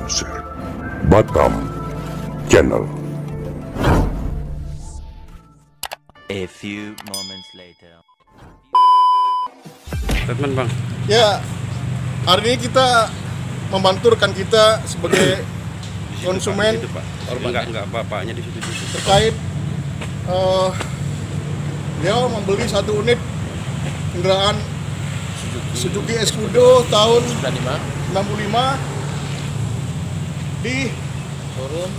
Producer Batam Channel. A few moments later. Statement bang. Ya, hari ini kita membantu rekan kita sebagai konsumen Itu, Pak. Enggak bapaknya di situ. terkait dia membeli satu unit kendaraan Suzuki Escudo tahun 95 di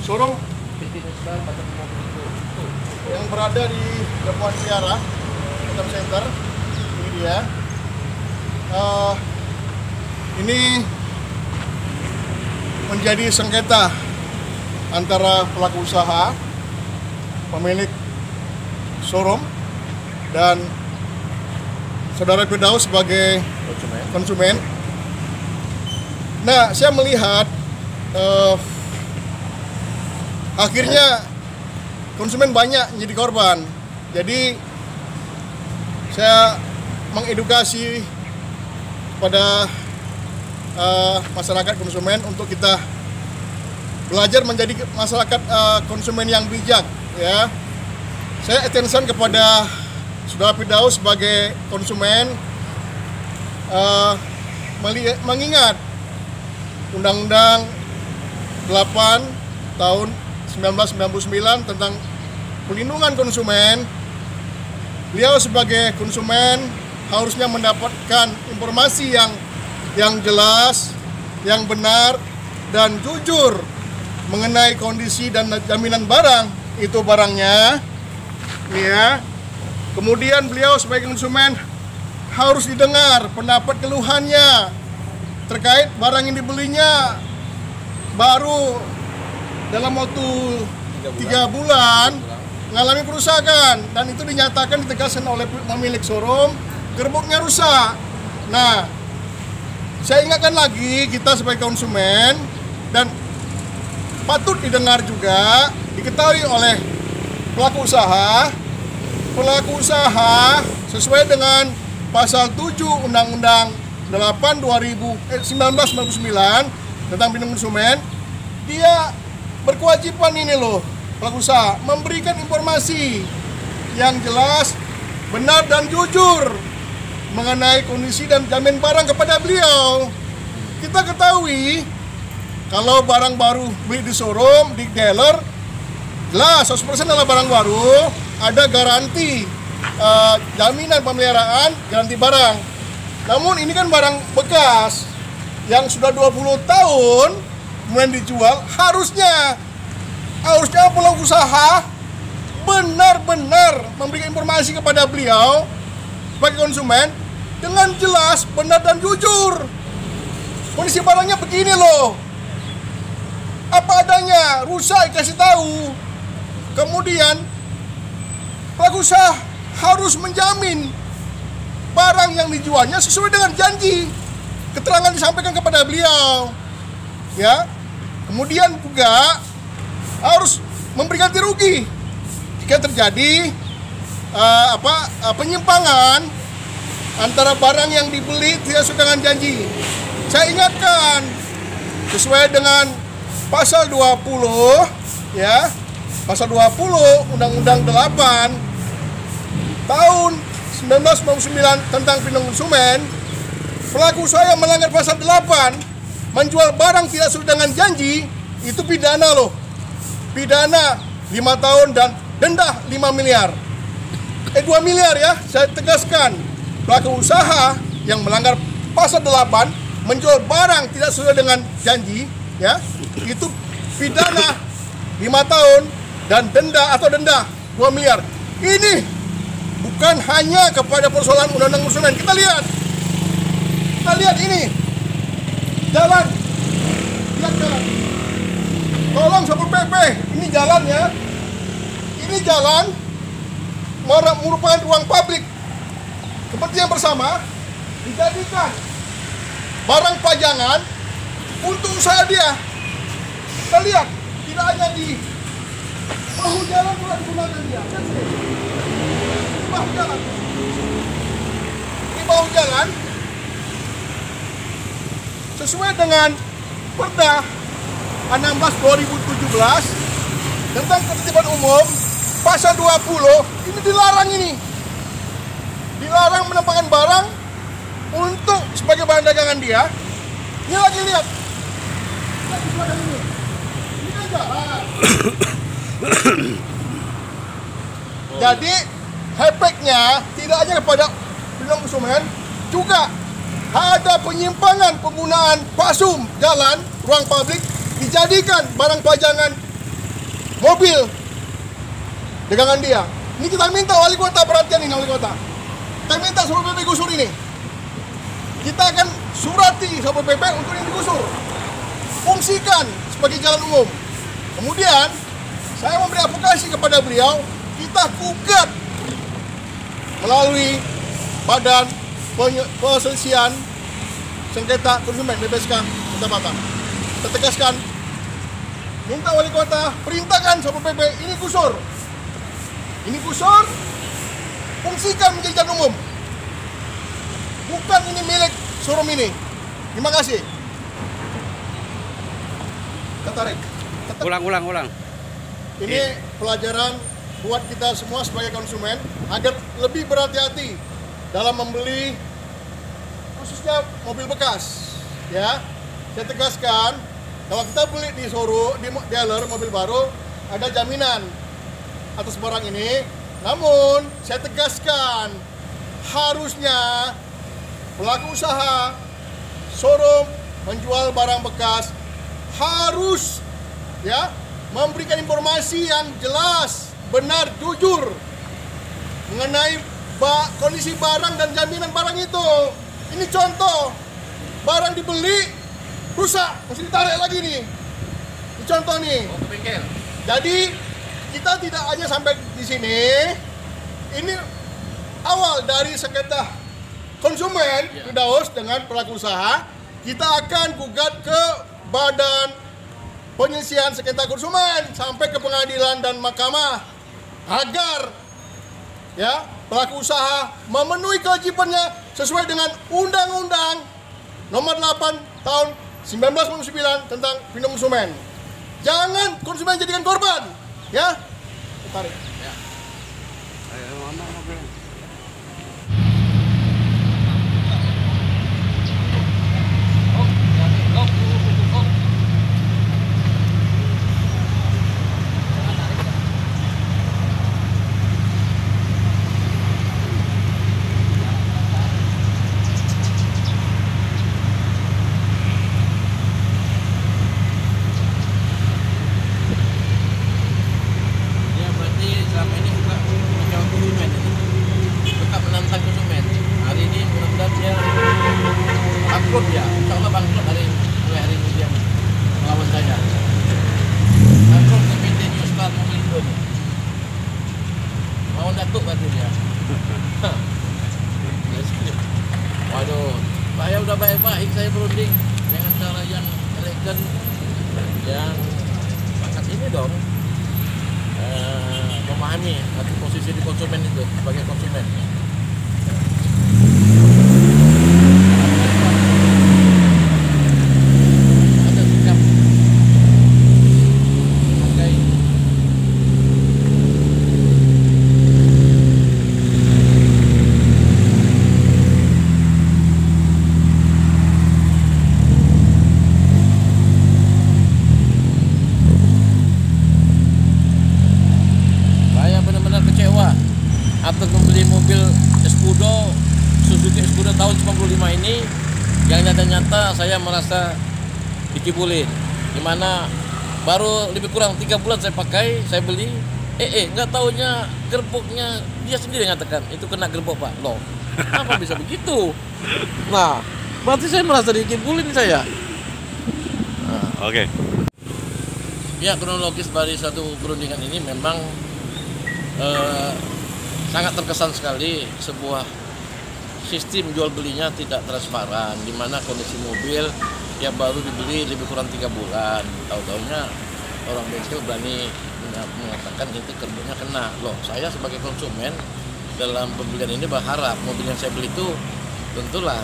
showroom yang berada di Labuan Tiara Batam Center. Ini dia. Ini menjadi sengketa antara pelaku usaha, pemilik showroom, dan saudara Firdaus sebagai konsumen. Nah, saya melihat akhirnya konsumen banyak menjadi korban. Jadi saya mengedukasi kepada masyarakat konsumen untuk kita belajar menjadi masyarakat konsumen yang bijak, ya. Saya attention kepada saudara Firdaus sebagai konsumen, mengingat Undang-Undang 8 tahun 1999 tentang pelindungan konsumen. Beliau sebagai konsumen harusnya mendapatkan informasi yang jelas, yang benar, dan jujur mengenai kondisi dan jaminan barang itu barangnya, ya. Kemudian beliau sebagai konsumen harus didengar pendapat keluhannya terkait barang yang dibelinya baru dalam waktu 3 bulan mengalami kerusakan, dan itu dinyatakan ditegaskan oleh pemilik showroom gerbongnya rusak. Nah, saya ingatkan lagi kita sebagai konsumen, dan patut didengar juga, diketahui oleh pelaku usaha sesuai dengan pasal 7 Undang-Undang 8 1999 tentang perlindungan konsumen. Dia berkewajiban ini loh, pelaku usaha, memberikan informasi yang jelas, benar, dan jujur mengenai kondisi dan jamin barang kepada beliau. Kita ketahui kalau barang baru beli di showroom, di dealer, jelas 100% adalah barang baru, ada garansi jaminan pemeliharaan, garansi barang. Namun ini kan barang bekas yang sudah 20 tahun kemudian dijual. Harusnya pelaku usaha benar-benar memberikan informasi kepada beliau sebagai konsumen dengan jelas, benar, dan jujur. Kondisi barangnya begini loh, apa adanya, rusak, kasih tahu. Kemudian pelaku usaha harus menjamin barang yang dijualnya sesuai dengan janji, keterangan disampaikan kepada beliau, ya. Kemudian juga harus memberi ganti rugi jika terjadi penyimpangan antara barang yang dibeli tidak sesuai dengan janji. Saya ingatkan sesuai dengan pasal 20, ya, pasal 20 Undang-Undang 8 tahun 1999 tentang perlindungan konsumen. Pelaku usaha yang melanggar pasal 8 menjual barang tidak sesuai dengan janji itu pidana loh. Pidana 5 tahun dan denda 5 miliar. 2 miliar ya, saya tegaskan. Pelaku usaha yang melanggar pasal 8 menjual barang tidak sesuai dengan janji, ya, itu pidana 5 tahun dan denda 2 miliar. Ini bukan hanya kepada persoalan undang-undang konsumen. Kita lihat ini jalan, lihat jalan. Tolong Satpol PP, ini jalannya. Ini jalan merupakan ruang publik. Kepentingan bersama dijadikan barang pajangan untuk usaha dia. Kita lihat, tidak hanya di bahu jalan pula digunakan dia. Bahu jalan. Di bahu jalan sesuai dengan Perda 16/2017 tentang ketertiban umum, pasal 20 ini dilarang ini. Dilarang menempatkan barang untuk sebagai bahan dagangan dia. Ini lagi lihat. Lagi badan ini. Ini kan jalan. Jadi efeknya tidak hanya kepada pelindung konsumen, juga ada penyimpangan penggunaan pasum jalan, ruang publik dijadikan barang pajangan mobil dagangan dia. Ini kita minta wali kota perhatian ini, wali kota. Kita minta Satpol PP gusur ini. Kita akan surati Satpol PP untuk ini digusur. Fungsikan sebagai jalan umum. Kemudian saya memberi advokasi kepada beliau, kita gugat melalui Badan Perselisihan Sengketa Konsumen BPSK Kota Batam. Kita tegaskan, minta wali kota perintahkan Satpol PP ini gusur. Ini gusur, fungsikan menjadi jalan umum. Bukan ini milik showroom ini. Terima kasih. Kita tarik. Ulang. Ini pelajaran buat kita semua sebagai konsumen agar lebih berhati-hati dalam membeli khususnya mobil bekas. Ya, saya tegaskan kalau kita beli di showroom, di dealer mobil baru ada jaminan atas barang ini. Namun saya tegaskan harusnya pelaku usaha showroom menjual barang bekas harus ya memberikan informasi yang jelas, benar, jujur mengenai kondisi barang dan jaminan barang itu. Ini contoh, barang dibeli rusak, mesti ditarik lagi nih. Ini contoh nih. Jadi kita tidak hanya sampai di sini. Ini awal dari sengketa konsumen Firdaus dengan pelaku usaha. Kita akan gugat ke Badan Penyelesaian Sengketa Konsumen sampai ke pengadilan dan mahkamah agar ya pelaku usaha memenuhi kewajibannya sesuai dengan Undang-Undang Nomor 8 Tahun 1999 tentang perlindungan konsumen. Jangan konsumen jadikan korban, ya. Tarik. Ya. Waduh, saya udah baik-baik saya berunding dengan cara yang elegan, yang sangat ini dong, memahami satu posisi di konsumen itu sebagai konsumen. Ada sikap menghargai. Atau membeli mobil Escudo, Suzuki Escudo tahun 95 ini yang nyata-nyata saya merasa dikibulin, dimana baru lebih kurang 3 bulan saya pakai, saya beli, nggak taunya gerboknya dia sendiri nyatakan itu kena gerbok pak, loh kenapa bisa begitu? Nah berarti saya merasa dikibulin saya. Nah. Oke. Ya, kronologis dari satu perundingan ini memang sangat terkesan sekali sebuah sistem jual belinya tidak transparan, di mana kondisi mobil yang baru dibeli lebih kurang 3 bulan, tahu-taunya orang bengkel berani mengatakan itu gerboknya kena. Loh, saya sebagai konsumen dalam pembelian ini berharap mobil yang saya beli itu tentulah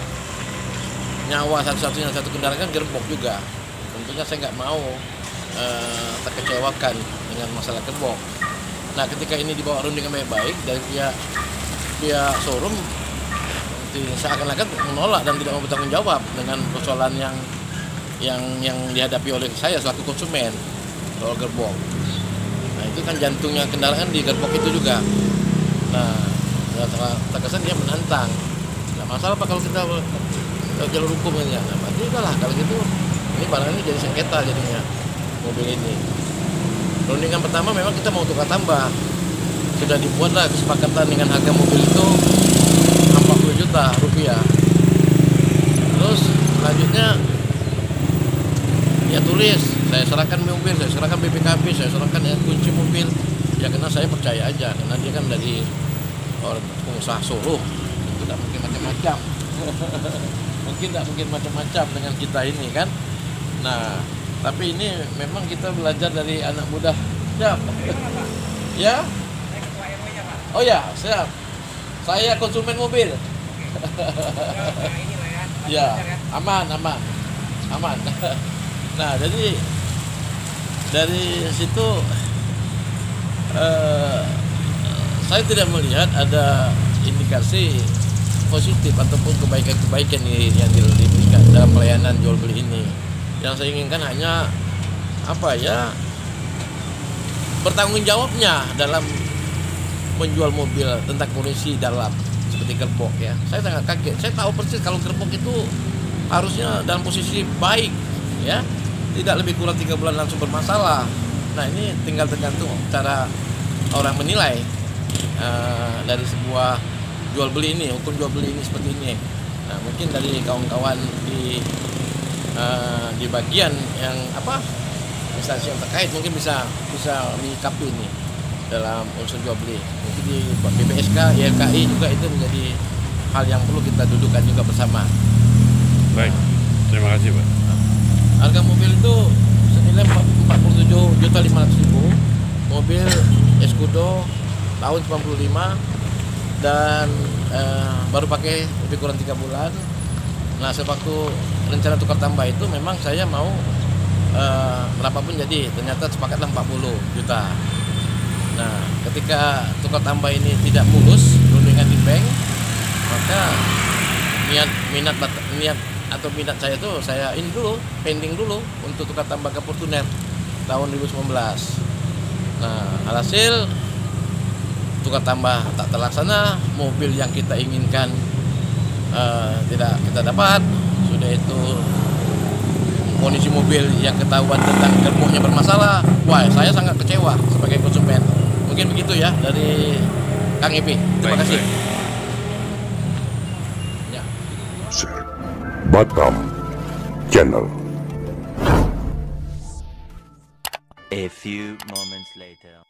nyawa satu-satunya satu kendaraan kan gerbok juga. Tentunya saya nggak mau terkecewakan dengan masalah gerbong. Nah, ketika ini dibawa runding dengan baik dari pihak showroom seakan-akan menolak dan tidak mau bertanggung jawab dengan persoalan yang dihadapi oleh saya selaku konsumen soal gerbong. Nah, itu kan jantungnya kendaraan di gerbong itu juga. Nah, terkesan dia menantang. Nah, masalah apa kalau kita jalur hukum ini? Nah, berarti udahlah kalau gitu ini barang ini jadi sengketa jadinya mobil ini. Rundingan pertama memang kita mau tukar tambah. Sudah dibuatlah kesepakatan dengan harga mobil itu 40 juta rupiah. Terus selanjutnya ya tulis, saya serahkan mobil, saya serahkan BPKB, saya serahkan kunci mobil. Ya karena saya percaya aja, karena dia kan dari orang pengusaha showroom, tidak mungkin macam-macam. Mungkin tidak mungkin macam-macam dengan kita ini kan. Nah, tapi ini memang kita belajar dari anak muda. Siap? Ya? Oh ya, siap. Saya konsumen mobil. Ya, aman. Nah, jadi dari situ saya tidak melihat ada indikasi positif ataupun kebaikan-kebaikan yang diberikan dalam pelayanan jual beli ini. Yang saya inginkan hanya bertanggung jawabnya dalam menjual mobil tentang kondisi dalam seperti gerbong ya. Saya sangat kaget. Saya tahu persis kalau gerbong itu harusnya dalam posisi baik ya, tidak lebih kurang 3 bulan langsung bermasalah. Nah, ini tinggal tergantung cara orang menilai dari sebuah jual beli ini, hukum jual beli ini seperti ini. Nah, mungkin dari kawan-kawan di bagian yang instansi yang terkait mungkin bisa menyikapi ini dalam unsur jual beli. Mungkin di BPSK, YLKI juga itu menjadi hal yang perlu kita dudukkan juga bersama. Baik, terima kasih Pak. Harga mobil itu senilai 47.500.000, mobil Escudo tahun 95 dan baru pakai lebih kurang 3 bulan. Nah, sewaktu rencana tukar tambah itu memang saya mau berapapun jadi, ternyata sepakatlah 40 juta. Nah, ketika tukar tambah ini tidak mulus rundingan di bank, maka minat saya tuh saya ini dulu, pending dulu untuk tukar tambah ke Fortuner tahun 2019. Nah, alhasil tukar tambah tak terlaksana, mobil yang kita inginkan tidak kita dapat. Sudah itu kondisi mobil yang ketahuan tentang gerbongnya bermasalah. Wah, saya sangat kecewa sebagai konsumen. Mungkin begitu ya dari Kang Epi. Terima kasih. Ya. Batam Channel. A few moments later.